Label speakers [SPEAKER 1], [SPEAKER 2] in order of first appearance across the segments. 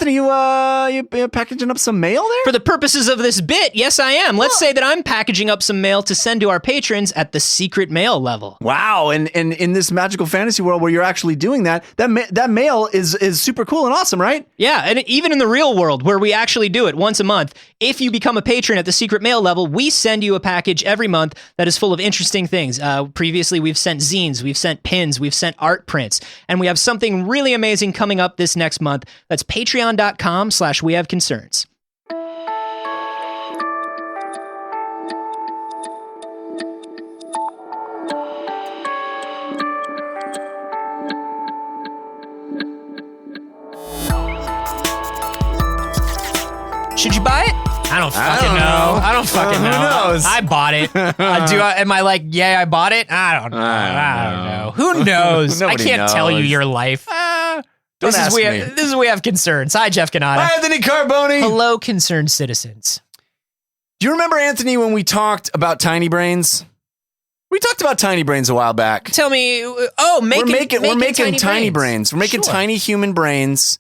[SPEAKER 1] Anthony, you packaging up some mail there?
[SPEAKER 2] For the purposes of this bit, yes, I am. Let's say that I'm packaging up some mail to send to our patrons at the secret mail level.
[SPEAKER 1] Wow, and in this magical fantasy world where you're actually doing that mail is super cool and awesome, right?
[SPEAKER 2] Yeah, and even in the real world where we actually do it once a month, if you become a patron at the secret mail level, we send you a package every month that is full of interesting things. Previously, we've sent zines, we've sent pins, we've sent art prints, and we have something really amazing coming up this next month. That's patreon.com/wehaveconcerns. Should you buy it? I don't fucking know. I don't fucking know. Who
[SPEAKER 1] knows?
[SPEAKER 2] I bought it. Am I like, yeah, I bought it? I don't know. Who knows? I can't tell you your life. This is We Have Concerns. Hi, Jeff Cannata.
[SPEAKER 1] Hi, Anthony Carboni.
[SPEAKER 2] Hello, concerned citizens.
[SPEAKER 1] Do you remember, Anthony, when we talked about tiny brains? We talked about tiny brains a while back.
[SPEAKER 2] Tell me, we're making tiny brains.
[SPEAKER 1] We're making tiny human brains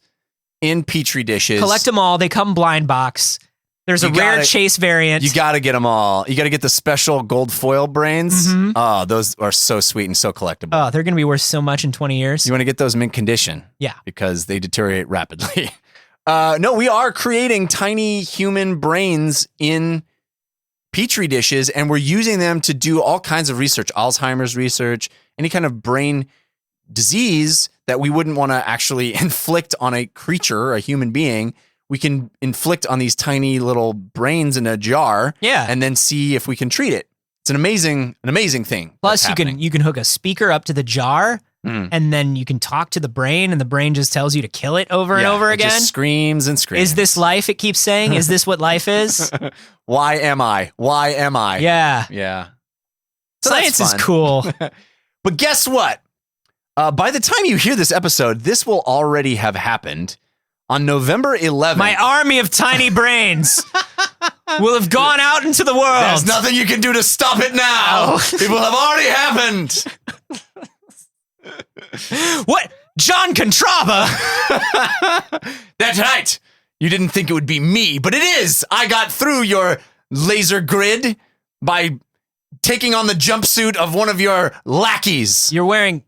[SPEAKER 1] in petri dishes.
[SPEAKER 2] Collect them all. They come blind box. There's a rare chase variant.
[SPEAKER 1] You got to get them all. You got to get the special gold foil brains. Mm-hmm. Oh, those are so sweet and so collectible.
[SPEAKER 2] Oh, they're going to be worth so much in 20 years.
[SPEAKER 1] You want to get those mint condition.
[SPEAKER 2] Yeah.
[SPEAKER 1] Because they deteriorate rapidly. No, we are creating tiny human brains in petri dishes, and we're using them to do all kinds of research, Alzheimer's research, any kind of brain disease that we wouldn't want to actually inflict on a creature, a human being. We can inflict on these tiny little brains in a jar, and then see if we can treat it. It's an amazing thing.
[SPEAKER 2] Plus, you can hook a speaker up to the jar, and then you can talk to the brain, and the brain just tells you to kill it over and over again. It just
[SPEAKER 1] screams and screams.
[SPEAKER 2] Is this life? It keeps saying. Is this what life is?
[SPEAKER 1] Why am I? Why am I?
[SPEAKER 2] Yeah.
[SPEAKER 1] Yeah.
[SPEAKER 2] So science is cool.
[SPEAKER 1] But guess what? By the time you hear this episode, this will already have happened. On November 11th,
[SPEAKER 2] my army of tiny brains will have gone out into the world.
[SPEAKER 1] There's nothing you can do to stop it now. It will have already happened.
[SPEAKER 2] What? John Contraba?
[SPEAKER 1] That's right. You didn't think it would be me, but it is. I got through your laser grid by taking on the jumpsuit of one of your lackeys.
[SPEAKER 2] You're wearing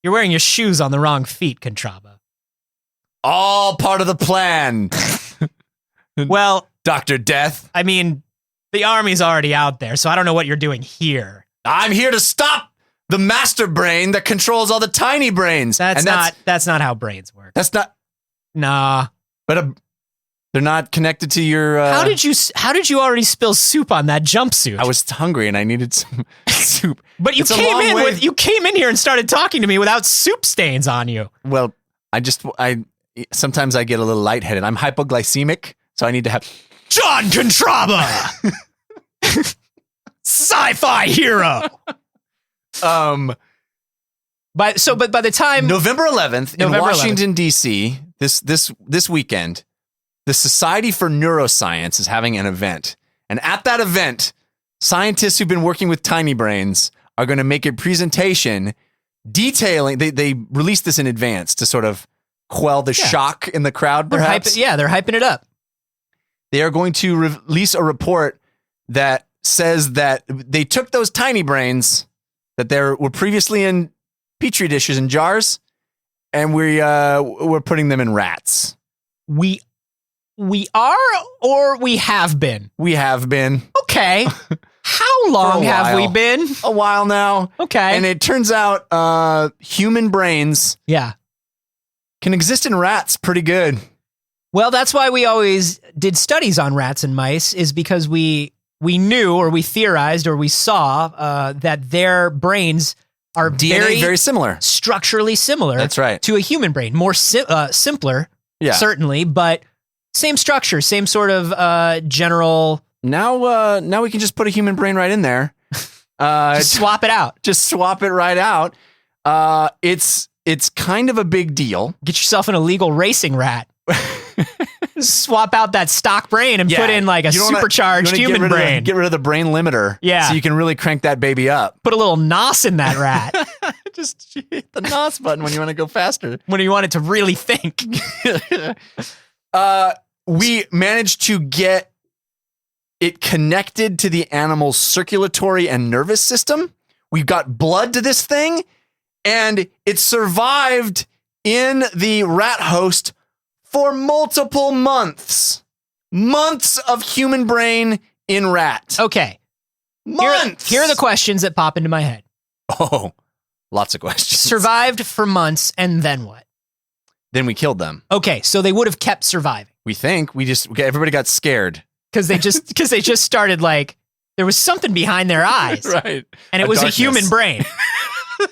[SPEAKER 2] your shoes on the wrong feet, Contraba.
[SPEAKER 1] All part of the plan.
[SPEAKER 2] Well,
[SPEAKER 1] Dr. Death.
[SPEAKER 2] I mean, the army's already out there, so I don't know what you're doing here.
[SPEAKER 1] I'm here to stop the master brain that controls all the tiny brains.
[SPEAKER 2] That's not how brains work.
[SPEAKER 1] That's not.
[SPEAKER 2] Nah.
[SPEAKER 1] But they're not connected to your.
[SPEAKER 2] How did you already spill soup on that jumpsuit?
[SPEAKER 1] I was hungry and I needed some soup.
[SPEAKER 2] But you came in here and started talking to me without soup stains on you.
[SPEAKER 1] Well, sometimes I get a little lightheaded. I'm hypoglycemic, so I need to have
[SPEAKER 2] John Contraba, sci-fi hero. But by the time
[SPEAKER 1] November 11th in Washington D.C. this weekend, the Society for Neuroscience is having an event, and at that event, scientists who've been working with tiny brains are going to make a presentation detailing. They released this in advance to sort of quell the shock in the crowd, perhaps.
[SPEAKER 2] They're hyping it up.
[SPEAKER 1] They are going to release a report that says that they took those tiny brains that were previously in petri dishes and jars, and we're putting them in rats.
[SPEAKER 2] We are, or we have been?
[SPEAKER 1] We have been.
[SPEAKER 2] Okay. How long have we been?
[SPEAKER 1] A while now.
[SPEAKER 2] Okay.
[SPEAKER 1] And it turns out human brains can exist in rats pretty good.
[SPEAKER 2] Well, that's why we always did studies on rats and mice, is because we knew, or we theorized, or we saw that their brains are
[SPEAKER 1] very similar,
[SPEAKER 2] structurally similar.
[SPEAKER 1] That's right.
[SPEAKER 2] To a human brain, more simpler, certainly, but same structure, same sort of general.
[SPEAKER 1] Now we can just put a human brain right in there.
[SPEAKER 2] Just swap it out.
[SPEAKER 1] Just swap it right out. It's kind of a big deal.
[SPEAKER 2] Get yourself an illegal racing rat. Swap out that stock brain and put in like a supercharged human brain.
[SPEAKER 1] Get rid of the brain limiter.
[SPEAKER 2] Yeah.
[SPEAKER 1] So you can really crank that baby up.
[SPEAKER 2] Put a little NOS in that rat.
[SPEAKER 1] Just hit the NOS button when you want to go faster.
[SPEAKER 2] When you want it to really think.
[SPEAKER 1] We managed to get it connected to the animal's circulatory and nervous system. We got blood to this thing, and it survived in the rat host for multiple months. Months of human brain in rat.
[SPEAKER 2] Okay.
[SPEAKER 1] Months.
[SPEAKER 2] Here are the questions that pop into my head.
[SPEAKER 1] Oh, lots of questions.
[SPEAKER 2] Survived for months, and then what?
[SPEAKER 1] Then we killed them.
[SPEAKER 2] Okay, so they would have kept surviving.
[SPEAKER 1] We think everybody got scared.
[SPEAKER 2] Because they just started like, there was something behind their eyes.
[SPEAKER 1] Right.
[SPEAKER 2] And it was darkness. A human brain.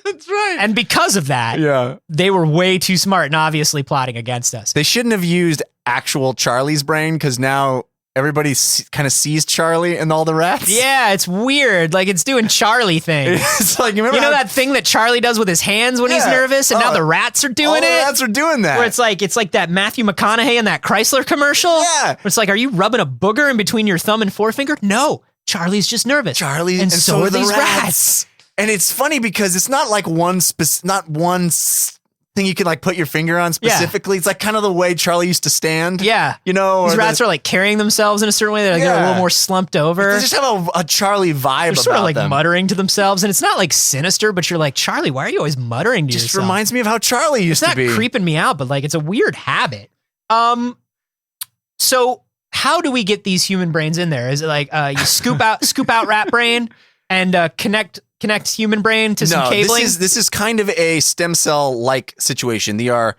[SPEAKER 1] That's right.
[SPEAKER 2] And because of that, they were way too smart and obviously plotting against us.
[SPEAKER 1] They shouldn't have used actual Charlie's brain, because now everybody kind of sees Charlie and all the rats.
[SPEAKER 2] Yeah, it's weird. Like, it's doing Charlie things.
[SPEAKER 1] It's like, you know
[SPEAKER 2] that thing that Charlie does with his hands when he's nervous, and now the rats are doing it?
[SPEAKER 1] The rats are doing that.
[SPEAKER 2] Where it's like that Matthew McConaughey in that Chrysler commercial.
[SPEAKER 1] Yeah.
[SPEAKER 2] Where it's like, are you rubbing a booger in between your thumb and forefinger? No, Charlie's just nervous.
[SPEAKER 1] And so are these rats. And it's funny because it's not like one thing you can like put your finger on specifically. It's like kind of the way Charlie used to stand.
[SPEAKER 2] Yeah.
[SPEAKER 1] You know,
[SPEAKER 2] these rats are like carrying themselves in a certain way. They're a little more slumped over.
[SPEAKER 1] They just have a Charlie vibe. They're
[SPEAKER 2] sort of like
[SPEAKER 1] them.
[SPEAKER 2] muttering to themselves, and it's not like sinister, but you're like, Charlie, why are you always muttering to yourself?
[SPEAKER 1] Just reminds me of how Charlie used to be.
[SPEAKER 2] It's not creeping me out, but like it's a weird habit. So how do we get these human brains in there? Is it like you scoop out rat brain and connect human brain to some cabling?
[SPEAKER 1] This is kind of a stem cell like situation. They're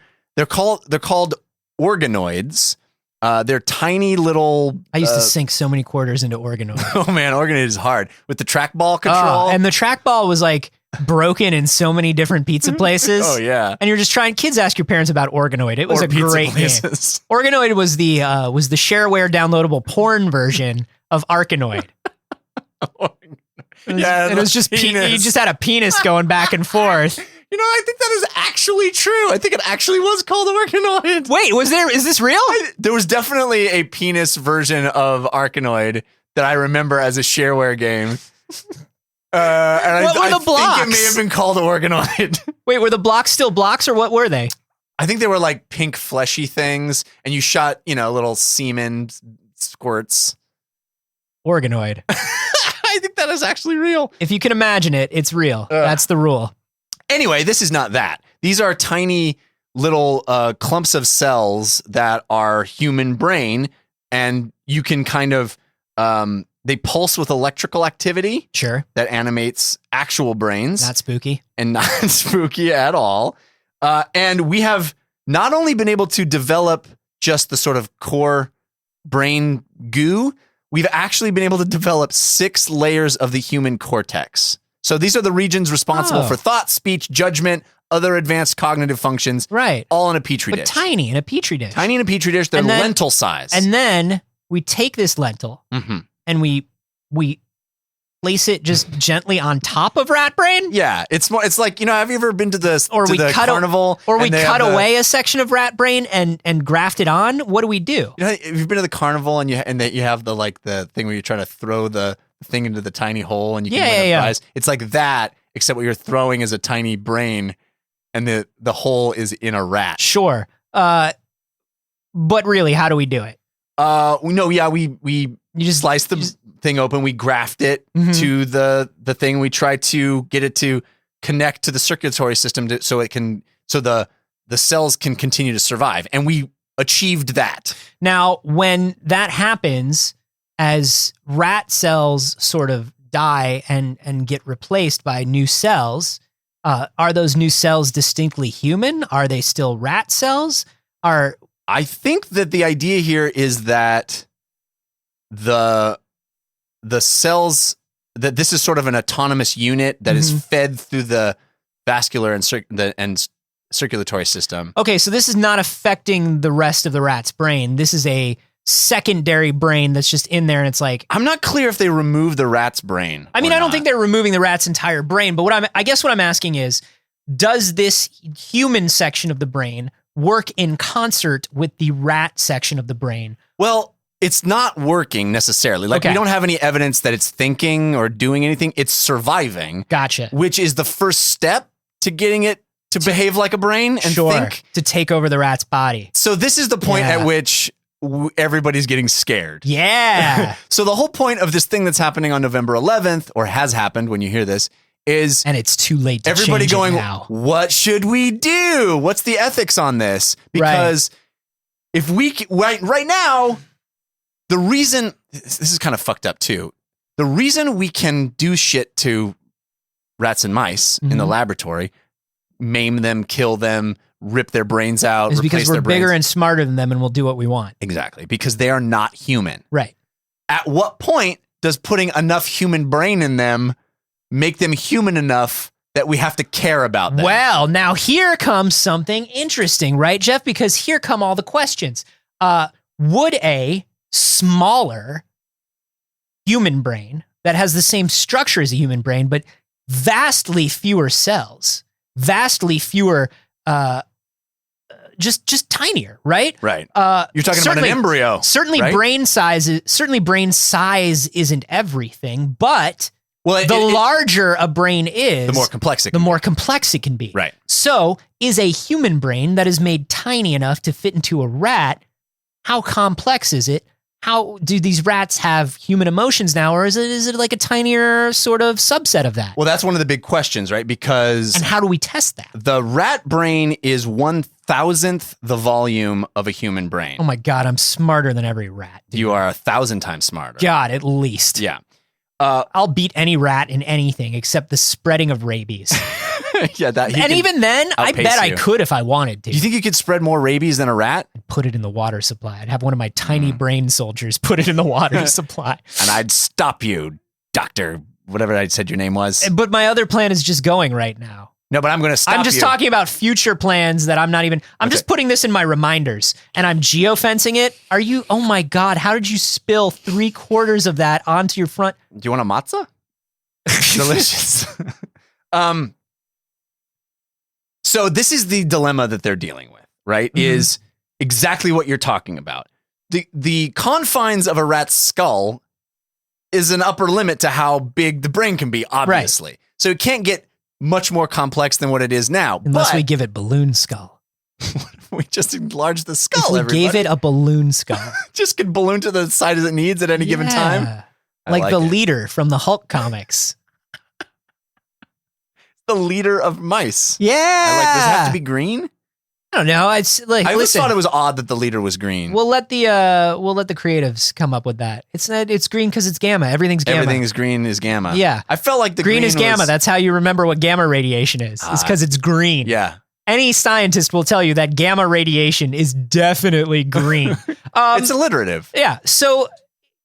[SPEAKER 1] called organoids. They're tiny little.
[SPEAKER 2] I used to sink so many quarters into organoid.
[SPEAKER 1] Oh man, organoid is hard with the trackball control.
[SPEAKER 2] And the trackball was like broken in so many different pizza places.
[SPEAKER 1] Oh yeah,
[SPEAKER 2] and you're just trying. Kids ask your parents about Organoid. It was a great game. Organoid was the shareware downloadable porn version of Arkanoid. It was just he just had a penis going back and forth.
[SPEAKER 1] You know, I think that is actually true. I think it actually was called Organoid.
[SPEAKER 2] Wait, is this real?
[SPEAKER 1] There was definitely a penis version of Arkanoid that I remember as a shareware game. And
[SPEAKER 2] what were the blocks?
[SPEAKER 1] I think it may have been called Organoid.
[SPEAKER 2] Wait, were the blocks still blocks, or what were they?
[SPEAKER 1] I think they were like pink fleshy things, and you shot, little semen squirts.
[SPEAKER 2] Organoid.
[SPEAKER 1] I think that is actually real.
[SPEAKER 2] If you can imagine it, it's real. That's the rule.
[SPEAKER 1] Anyway, this is not that. These are tiny little clumps of cells that are human brain, and you can kind of they pulse with electrical activity.
[SPEAKER 2] Sure.
[SPEAKER 1] That animates actual brains.
[SPEAKER 2] Not spooky.
[SPEAKER 1] And not spooky at all. And we have not only been able to develop just the sort of core brain goo, we've actually been able to develop 6 layers of the human cortex. So these are the regions responsible for thought, speech, judgment, other advanced cognitive functions.
[SPEAKER 2] Right.
[SPEAKER 1] All in a petri dish.
[SPEAKER 2] But tiny in a petri dish.
[SPEAKER 1] Tiny in a petri dish. They're lentil size.
[SPEAKER 2] And then we take this lentil and we place it just gently on top of rat brain.
[SPEAKER 1] Yeah, it's like, have you ever been to the carnival?
[SPEAKER 2] Or we cut away a section of rat brain and graft it on? What do we do?
[SPEAKER 1] If you've been to the carnival and you have the thing where you're trying to throw the thing into the tiny hole and you can win a prize. It's like that, except what you're throwing is a tiny brain, and the hole is in a rat.
[SPEAKER 2] Sure. But really, how do we do it?
[SPEAKER 1] We just slice the thing open, we graft it to the thing, we try to get it to connect to the circulatory system so the cells can continue to survive, and we achieved that.
[SPEAKER 2] Now, when that happens, as rat cells sort of die and get replaced by new cells, are those new cells distinctly human? Are they still rat cells?
[SPEAKER 1] I think that the idea here is that the cells, that this is sort of an autonomous unit that is fed through the vascular and circulatory system.
[SPEAKER 2] Okay, so this is not affecting the rest of the rat's brain. This is a secondary brain that's just in there, and it's like,
[SPEAKER 1] I'm not clear if they remove the rat's brain.
[SPEAKER 2] I mean, I don't think they're removing the rat's entire brain, but I guess what I'm asking is, does this human section of the brain work in concert with the rat section of the brain?
[SPEAKER 1] Well, it's not working necessarily. Like, we don't have any evidence that it's thinking or doing anything. It's surviving.
[SPEAKER 2] Gotcha.
[SPEAKER 1] Which is the first step to getting it to behave like a brain and think.
[SPEAKER 2] To take over the rat's body.
[SPEAKER 1] So this is the point at which everybody's getting scared.
[SPEAKER 2] Yeah.
[SPEAKER 1] So the whole point of this thing that's happening on November 11th, or has happened when you hear this, is
[SPEAKER 2] and it's too late to
[SPEAKER 1] everybody
[SPEAKER 2] change
[SPEAKER 1] going,
[SPEAKER 2] it now.
[SPEAKER 1] what should we do? What's the ethics on this? Because if we right now, the reason this is kind of fucked up too. The reason we can do shit to rats and mice in the laboratory, maim them, kill them, rip their brains out,
[SPEAKER 2] is because we're bigger and smarter than them and we'll do what we want.
[SPEAKER 1] Exactly. Because they are not human.
[SPEAKER 2] Right.
[SPEAKER 1] At what point does putting enough human brain in them make them human enough that we have to care about them?
[SPEAKER 2] Well, now here comes something interesting, right, Jeff? Because here come all the questions. Would a smaller human brain that has the same structure as a human brain, but vastly fewer cells, vastly fewer, just tinier, right?
[SPEAKER 1] Right. You're talking about an embryo.
[SPEAKER 2] Certainly,
[SPEAKER 1] right?
[SPEAKER 2] brain size isn't everything, but the larger a brain is,
[SPEAKER 1] the more complex
[SPEAKER 2] it can be.
[SPEAKER 1] Right.
[SPEAKER 2] So, is a human brain that is made tiny enough to fit into a rat? How complex is it? How do these rats have human emotions now, or is it like a tinier sort of subset of that?
[SPEAKER 1] Well, that's one of the big questions, right? Because
[SPEAKER 2] and how do we test that?
[SPEAKER 1] The rat brain is 1,000th the volume of a human brain.
[SPEAKER 2] Oh my God, I'm smarter than every rat. Dude.
[SPEAKER 1] You are 1,000 times smarter.
[SPEAKER 2] God, at least.
[SPEAKER 1] Yeah.
[SPEAKER 2] I'll beat any rat in anything except the spreading of rabies.
[SPEAKER 1] Yeah,
[SPEAKER 2] and even then, I bet I could if I wanted to.
[SPEAKER 1] Do you think you could spread more rabies than a rat?
[SPEAKER 2] I'd put it in the water supply. I'd have one of my tiny brain soldiers put it in the water supply.
[SPEAKER 1] And I'd stop you, Doctor, whatever I said your name was.
[SPEAKER 2] But my other plan is just going right now.
[SPEAKER 1] No, but I'm going to stop you.
[SPEAKER 2] I'm just talking about future plans that I'm not even... I'm just putting this in my reminders, and I'm geofencing it. Are you... Oh my God, how did you spill 3/4 of that onto your front...
[SPEAKER 1] Do you want a matzah? Delicious. So this is the dilemma that they're dealing with, right? Is exactly what you're talking about. The confines of a rat's skull is an upper limit to how big the brain can be, obviously. Right. So it can't get much more complex than what it is now.
[SPEAKER 2] Unless we give it balloon skull.
[SPEAKER 1] We just enlarge the skull,
[SPEAKER 2] if we gave it a balloon skull.
[SPEAKER 1] Just could balloon to the size it needs at any given time.
[SPEAKER 2] Like the leader from the Hulk comics.
[SPEAKER 1] The leader of mice.
[SPEAKER 2] Yeah.
[SPEAKER 1] Does it have to be green?
[SPEAKER 2] I don't know. It's like
[SPEAKER 1] I always thought it was odd that the leader was green.
[SPEAKER 2] We'll let the creatives come up with that. It's green because it's gamma. Everything's gamma.
[SPEAKER 1] Everything is green is gamma.
[SPEAKER 2] Yeah.
[SPEAKER 1] I felt like the
[SPEAKER 2] green is gamma. That's how you remember what gamma radiation is. It's because it's green.
[SPEAKER 1] Yeah.
[SPEAKER 2] Any scientist will tell you that gamma radiation is definitely green.
[SPEAKER 1] It's alliterative.
[SPEAKER 2] Yeah. So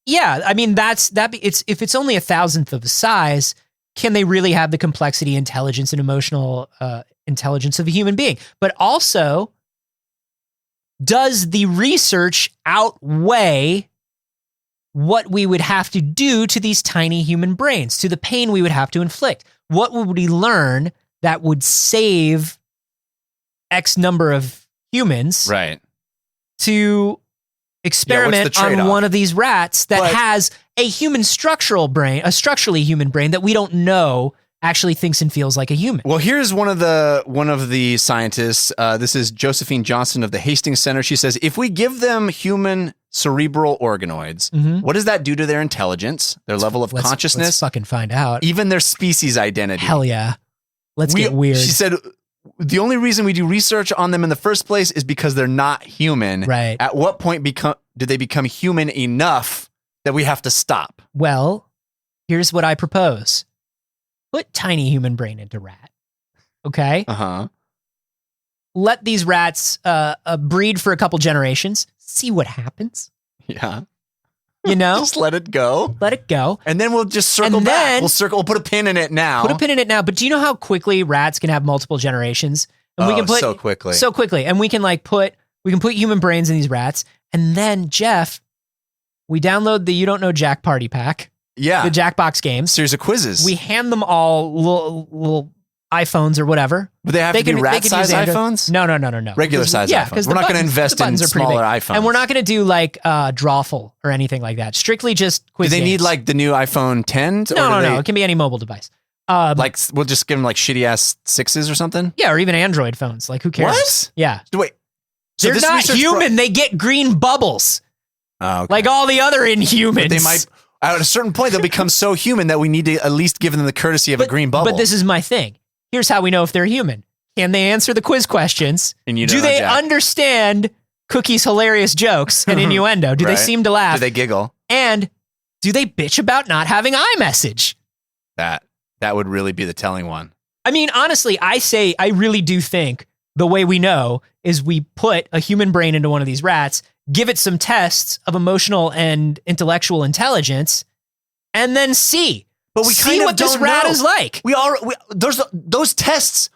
[SPEAKER 2] yeah, I mean if it's only 1,000th of the size, can they really have the complexity, intelligence, and emotional intelligence of a human being? But also, does the research outweigh what we would have to do to these tiny human brains, to the pain we would have to inflict? What would we learn that would save X number of humans to experiment on one of these rats that has a human structurally human brain that we don't know actually thinks and feels like a human?
[SPEAKER 1] Well, here's one of the scientists. This is Josephine Johnson of the Hastings Center. She says, if we give them human cerebral organoids, what does that do to their intelligence, their level of consciousness?
[SPEAKER 2] Let's fucking find out.
[SPEAKER 1] Even their species identity.
[SPEAKER 2] Hell yeah. Let's get weird.
[SPEAKER 1] She said, the only reason we do research on them in the first place is because they're not human.
[SPEAKER 2] Right.
[SPEAKER 1] At what point do they become human enough that we have to stop?
[SPEAKER 2] Well, here's what I propose. Put tiny human brain into rat. Okay?
[SPEAKER 1] Uh-huh.
[SPEAKER 2] Let these rats breed for a couple generations. See what happens.
[SPEAKER 1] Yeah.
[SPEAKER 2] You know?
[SPEAKER 1] Just let it go.
[SPEAKER 2] Let it go.
[SPEAKER 1] And then we'll just circle back. We'll put a pin in it now.
[SPEAKER 2] Put a pin in it now. But do you know how quickly rats can have multiple generations? And we can put
[SPEAKER 1] so quickly.
[SPEAKER 2] So quickly. And we can put human brains in these rats. And then, Jeff, we download the You Don't Know Jack Party Pack.
[SPEAKER 1] Yeah.
[SPEAKER 2] The Jackbox games.
[SPEAKER 1] Series of quizzes.
[SPEAKER 2] We hand them all little iPhones or whatever.
[SPEAKER 1] But they have to be rat-size iPhones?
[SPEAKER 2] No.
[SPEAKER 1] Regular-size iPhones. We're not going to invest in smaller iPhones.
[SPEAKER 2] And we're not going to do Drawful or anything like that. Strictly just quiz
[SPEAKER 1] Do they
[SPEAKER 2] games.
[SPEAKER 1] need the new iPhone 10?
[SPEAKER 2] No. It can be any mobile device.
[SPEAKER 1] Like we'll just give them like shitty ass 6s or something.
[SPEAKER 2] Yeah, or even Android phones. Like who cares?
[SPEAKER 1] What?
[SPEAKER 2] Yeah.
[SPEAKER 1] Wait. So
[SPEAKER 2] They're not human. They get green bubbles.
[SPEAKER 1] Oh, okay.
[SPEAKER 2] Like all the other Inhumans.
[SPEAKER 1] But they might, at a certain point, they'll become so human that we need to at least give them the courtesy of a green bubble.
[SPEAKER 2] But this is my thing. Here's how we know if they're human. Can they answer the quiz questions?
[SPEAKER 1] And you
[SPEAKER 2] do they understand Cookie's hilarious jokes and innuendo? Do they seem to laugh?
[SPEAKER 1] Do they giggle?
[SPEAKER 2] And do they bitch about not having iMessage?
[SPEAKER 1] That would really be the telling one.
[SPEAKER 2] I mean, honestly, I really do think the way we know is we put a human brain into one of these rats, give it some tests of emotional and intellectual intelligence, and then see. But we see what this rat is like.
[SPEAKER 1] Those tests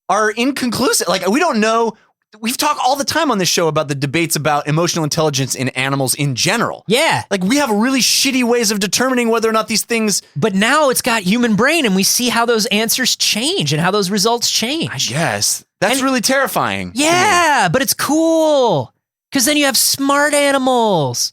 [SPEAKER 1] are inconclusive. Like we don't know. We've talked all the time on this show about the debates about emotional intelligence in animals in general.
[SPEAKER 2] Yeah.
[SPEAKER 1] Like we have really shitty ways of determining whether or not these things.
[SPEAKER 2] But now it's got human brain and we see how those answers change and how those results change.
[SPEAKER 1] Yes. That's really terrifying.
[SPEAKER 2] Yeah, but it's cool. Because then you have smart animals.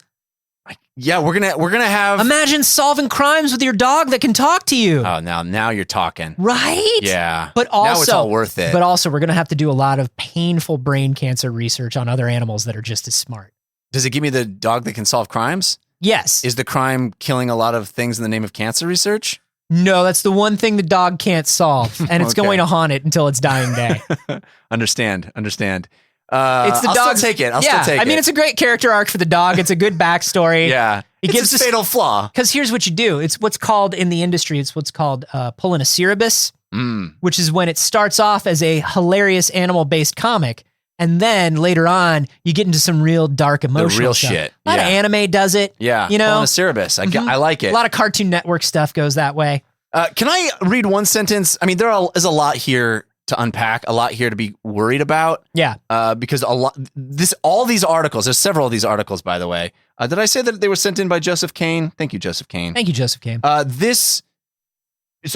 [SPEAKER 1] Yeah, we're gonna have.
[SPEAKER 2] Imagine solving crimes with your dog that can talk to you.
[SPEAKER 1] Oh, now you're talking,
[SPEAKER 2] right?
[SPEAKER 1] Yeah,
[SPEAKER 2] but also
[SPEAKER 1] now it's all worth it.
[SPEAKER 2] But also, we're gonna have to do a lot of painful brain cancer research on other animals that are just as smart.
[SPEAKER 1] Does it give me the dog that can solve crimes?
[SPEAKER 2] Yes.
[SPEAKER 1] Is the crime killing a lot of things in the name of cancer research?
[SPEAKER 2] No, that's the one thing the dog can't solve, and it's going to haunt it until its dying day.
[SPEAKER 1] Understand.
[SPEAKER 2] It's the dog.
[SPEAKER 1] I'll still take it. I'll still take it.
[SPEAKER 2] I mean, it's a great character arc for the dog. It's a good backstory.
[SPEAKER 1] Yeah.
[SPEAKER 2] It gives
[SPEAKER 1] its fatal flaw.
[SPEAKER 2] Because here's what you do. It's what's called in the industry, it's what's called pulling a Cerberus, which is when it starts off as a hilarious animal-based comic, and then later on, you get into some real dark emotional
[SPEAKER 1] the real
[SPEAKER 2] stuff.
[SPEAKER 1] shit.
[SPEAKER 2] A lot of anime does it.
[SPEAKER 1] Yeah.
[SPEAKER 2] You know?
[SPEAKER 1] Pulling a Cerberus. I like it.
[SPEAKER 2] A lot of Cartoon Network stuff goes that way.
[SPEAKER 1] Can I read one sentence? I mean, there is a lot here to unpack, a lot here to be worried about.
[SPEAKER 2] Yeah.
[SPEAKER 1] Because all these articles, there's several of these articles, by the way. Did I say that they were sent in by Joseph Kane? Thank you, Joseph Kane.
[SPEAKER 2] Thank you, Joseph Kane.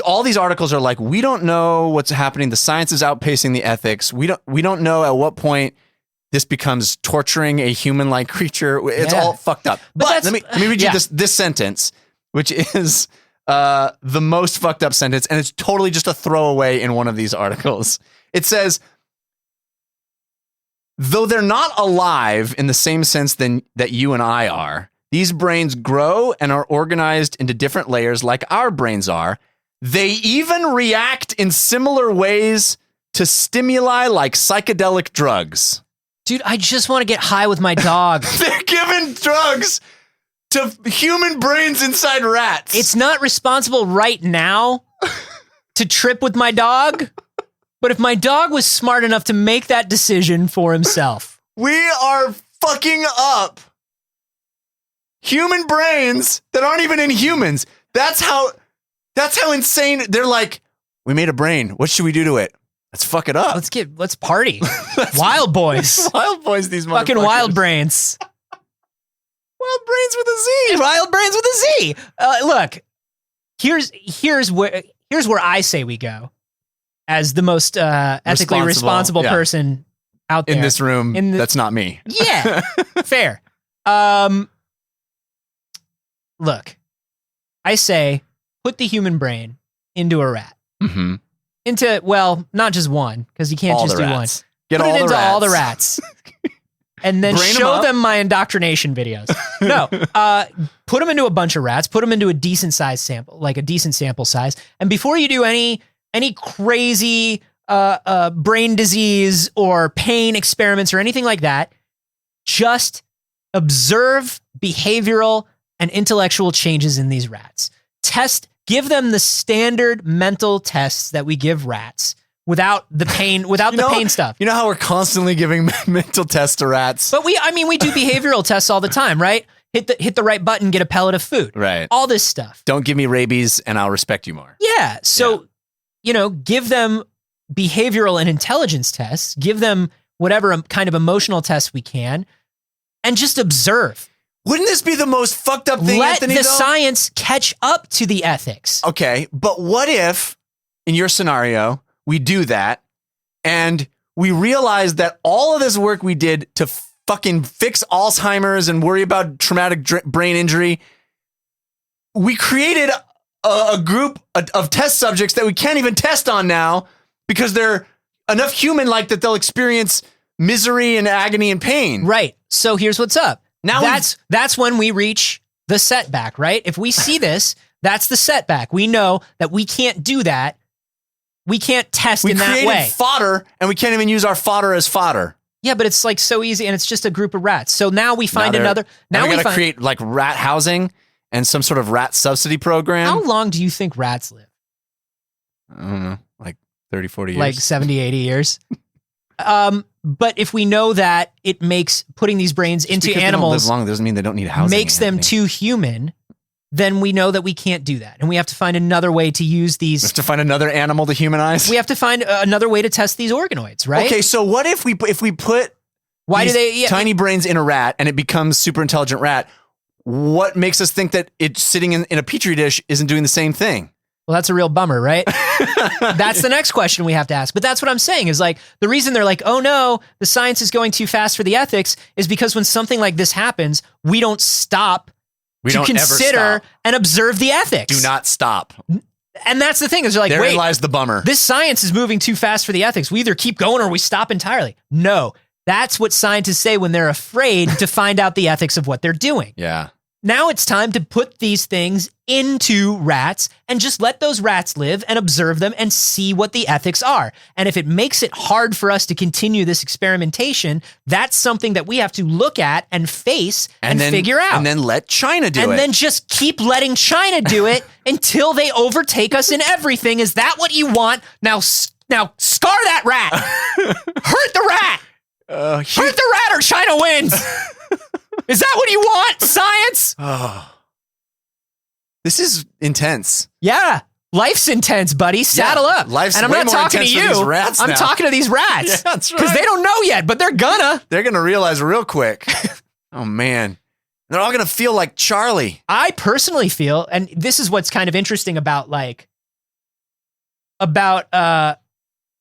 [SPEAKER 1] All these articles are like, we don't know what's happening. The science is outpacing the ethics. We don't know at what point this becomes torturing a human-like creature. It's all fucked up. But let me read you this sentence, which is the most fucked up sentence, and it's totally just a throwaway in one of these articles. It says, though they're not alive in the same sense that you and I are, these brains grow and are organized into different layers like our brains are. They even react in similar ways to stimuli like psychedelic drugs.
[SPEAKER 2] Dude, I just want to get high with my dog.
[SPEAKER 1] They're giving drugs to human brains inside rats.
[SPEAKER 2] It's not responsible right now to trip with my dog, but if my dog was smart enough to make that decision for himself.
[SPEAKER 1] We are fucking up human brains that aren't even in humans. That's how insane. They're like, we made a brain. What should we do to it? Let's fuck it up.
[SPEAKER 2] Let's party. Wild boys.
[SPEAKER 1] Wild boys, these motherfuckers.
[SPEAKER 2] Fucking wild brains.
[SPEAKER 1] Wild brains with a Z.
[SPEAKER 2] Wild brains with a Z. Look, here's where I say we go as the most ethically responsible person out there
[SPEAKER 1] in this room. That's not me.
[SPEAKER 2] Yeah, fair. Look, I say put the human brain into a rat.
[SPEAKER 1] Mm-hmm.
[SPEAKER 2] Into, well, not just one, because you can't just do one.
[SPEAKER 1] Get
[SPEAKER 2] put it into all the rats. And then show them my indoctrination videos. No, put them into a bunch of rats, put them into a decent size sample, like a decent sample size. And before you do any crazy brain disease or pain experiments or anything like that, just observe behavioral and intellectual changes in these rats. Give them the standard mental tests that we give rats. Without the pain, pain stuff.
[SPEAKER 1] You know how we're constantly giving mental tests to rats?
[SPEAKER 2] But we do behavioral tests all the time, right? Hit the right button, get a pellet of food.
[SPEAKER 1] Right.
[SPEAKER 2] All this stuff.
[SPEAKER 1] Don't give me rabies and I'll respect you more.
[SPEAKER 2] Yeah. So, give them behavioral and intelligence tests, give them whatever kind of emotional tests we can, and just observe.
[SPEAKER 1] Wouldn't this be the most fucked up thing, Anthony?
[SPEAKER 2] Let the science catch up to the ethics.
[SPEAKER 1] Okay, but what if, in your scenario, we do that, and we realize that all of this work we did to fucking fix Alzheimer's and worry about traumatic brain injury, we created a group of test subjects that we can't even test on now because they're enough human-like that they'll experience misery and agony and pain.
[SPEAKER 2] Right. So here's what's up.
[SPEAKER 1] Now
[SPEAKER 2] that's when we reach the setback, right? If we see this, that's the setback. We know that we can't do that. We can't test in that way.
[SPEAKER 1] We created fodder, and we can't even use our fodder as fodder.
[SPEAKER 2] Yeah, but it's like so easy, and it's just a group of rats. So now we find another.
[SPEAKER 1] Now we got to create like rat housing and some sort of rat subsidy program.
[SPEAKER 2] How long do you think rats live?
[SPEAKER 1] I don't know, like 30, 40 years.
[SPEAKER 2] Like 70, 80 years. But if we know that it makes putting these brains into animals
[SPEAKER 1] they don't live long doesn't mean they don't need housing.
[SPEAKER 2] Makes them too human, then we know that we can't do that. And we have to find another way to use these.
[SPEAKER 1] We have to find another animal to humanize.
[SPEAKER 2] We have to find another way to test these organoids, right?
[SPEAKER 1] Okay, so what if we put tiny brains in a rat and it becomes super intelligent rat? What makes us think that it's sitting in a petri dish isn't doing the same thing?
[SPEAKER 2] Well, that's a real bummer, right? That's the next question we have to ask. But that's what I'm saying is like the reason they're like, oh no, the science is going too fast for the ethics is because when something like this happens, we don't stop to consider and observe the ethics.
[SPEAKER 1] Do not stop.
[SPEAKER 2] And that's the thing is they're like,
[SPEAKER 1] therein lies the bummer.
[SPEAKER 2] This science is moving too fast for the ethics. We either keep going or we stop entirely. No, that's what scientists say when they're afraid to find out the ethics of what they're doing.
[SPEAKER 1] Yeah.
[SPEAKER 2] Now it's time to put these things into rats and just let those rats live and observe them and see what the ethics are. And if it makes it hard for us to continue this experimentation, that's something that we have to look at and face and then figure out.
[SPEAKER 1] And then let China do it.
[SPEAKER 2] And then just keep letting China do it until they overtake us in everything. Is that what you want? Now scar that rat. Hurt the rat. Hurt the rat or China wins. Is that what you want, science?
[SPEAKER 1] Oh. This is intense.
[SPEAKER 2] Yeah. Life's intense, buddy. Saddle up.
[SPEAKER 1] Life's
[SPEAKER 2] and I'm not talking to you. I'm talking to these rats.
[SPEAKER 1] Yeah, that's right.
[SPEAKER 2] Because they don't know yet, but they're gonna.
[SPEAKER 1] They're gonna realize real quick. Oh, man. They're all gonna feel like Charlie.
[SPEAKER 2] I personally feel, and this is what's kind of interesting about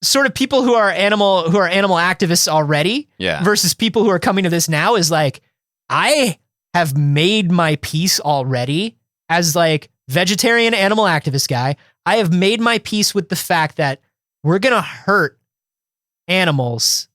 [SPEAKER 2] sort of people who are animal activists already versus people who are coming to this now is like, I have made my peace already as like vegetarian animal activist guy. I have made my peace with the fact that we're going to hurt animals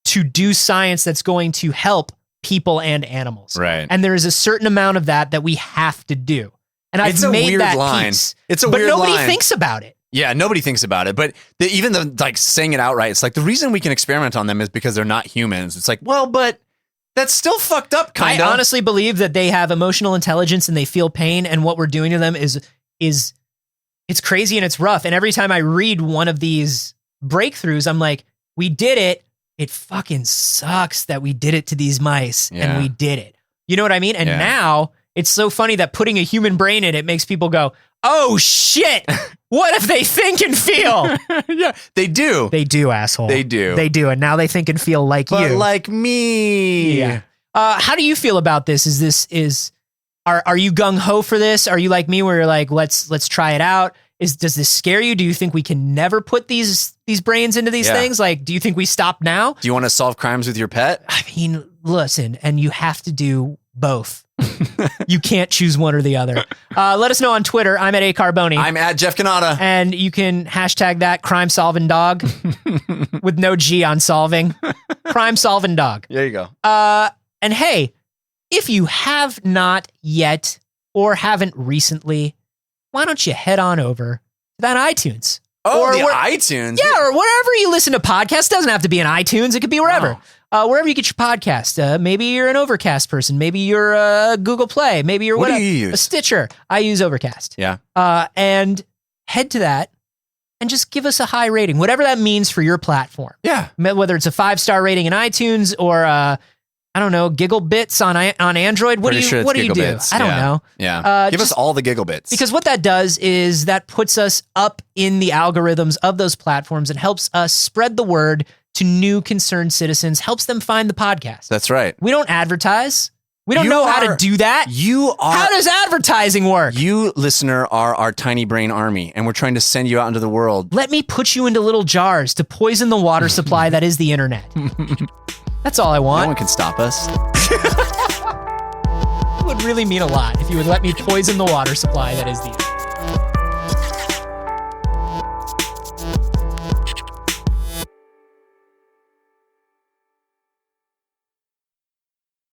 [SPEAKER 2] to do science that's going to help people and animals.
[SPEAKER 1] Right.
[SPEAKER 2] And there is a certain amount of that we have to do. And I've made that peace.
[SPEAKER 1] It's a weird line.
[SPEAKER 2] But nobody thinks about it.
[SPEAKER 1] Yeah, nobody thinks about it. But even the like saying it outright, it's like the reason we can experiment on them is because they're not humans. It's like, well, but that's still fucked up, kind of.
[SPEAKER 2] I honestly believe that they have emotional intelligence and they feel pain, and what we're doing to them is it's crazy and it's rough. And every time I read one of these breakthroughs, I'm like, we did it. It fucking sucks that we did it to these mice, and we did it. You know what I mean? And now it's so funny that putting a human brain in it makes people go, oh shit, what if they think and feel?
[SPEAKER 1] Yeah, they do.
[SPEAKER 2] They do, asshole.
[SPEAKER 1] They do.
[SPEAKER 2] They do. And now they think and feel like
[SPEAKER 1] but
[SPEAKER 2] you.
[SPEAKER 1] like me.
[SPEAKER 2] Yeah. How do you feel about this? Are you gung-ho for this? Are you like me where you're like, let's try it out? Does this scare you? Do you think we can never put these brains into these things? Like, do you think we stop now?
[SPEAKER 1] Do you want to solve crimes with your pet?
[SPEAKER 2] I mean, listen, and you have to do both. You can't choose one or the other. Let us know on Twitter. I'm at @Carboni.
[SPEAKER 1] I'm at Jeff Canada.
[SPEAKER 2] And you can hashtag that crime solving dog with no G on solving. Crime solving dog.
[SPEAKER 1] There you go.
[SPEAKER 2] And hey, if you have not yet or haven't recently, why don't you head on over to that iTunes?
[SPEAKER 1] Oh, or iTunes?
[SPEAKER 2] Yeah, or wherever you listen to podcasts. It doesn't have to be in iTunes. It could be wherever. Wherever you get your podcast. Maybe you're an Overcast person. Maybe you're a Google Play. Maybe you're
[SPEAKER 1] what do you use?
[SPEAKER 2] A Stitcher. I use Overcast.
[SPEAKER 1] Yeah.
[SPEAKER 2] And head to that and just give us a high rating, whatever that means for your platform.
[SPEAKER 1] Yeah.
[SPEAKER 2] Whether it's a 5-star rating in iTunes or I don't know, Giggle Bits on Android. What do you do? I don't know.
[SPEAKER 1] Yeah. Give us all the Giggle Bits.
[SPEAKER 2] Because what that does is that puts us up in the algorithms of those platforms and helps us spread the word to new concerned citizens, helps them find the podcast.
[SPEAKER 1] That's right.
[SPEAKER 2] We don't advertise. We don't know how to do that. How does advertising work?
[SPEAKER 1] You, listener, are our tiny brain army, and we're trying to send you out into the world.
[SPEAKER 2] Let me put you into little jars to poison the water supply that is the internet. That's all I want.
[SPEAKER 1] No one can stop us.
[SPEAKER 2] It would really mean a lot if you would let me poison the water supply that is the internet.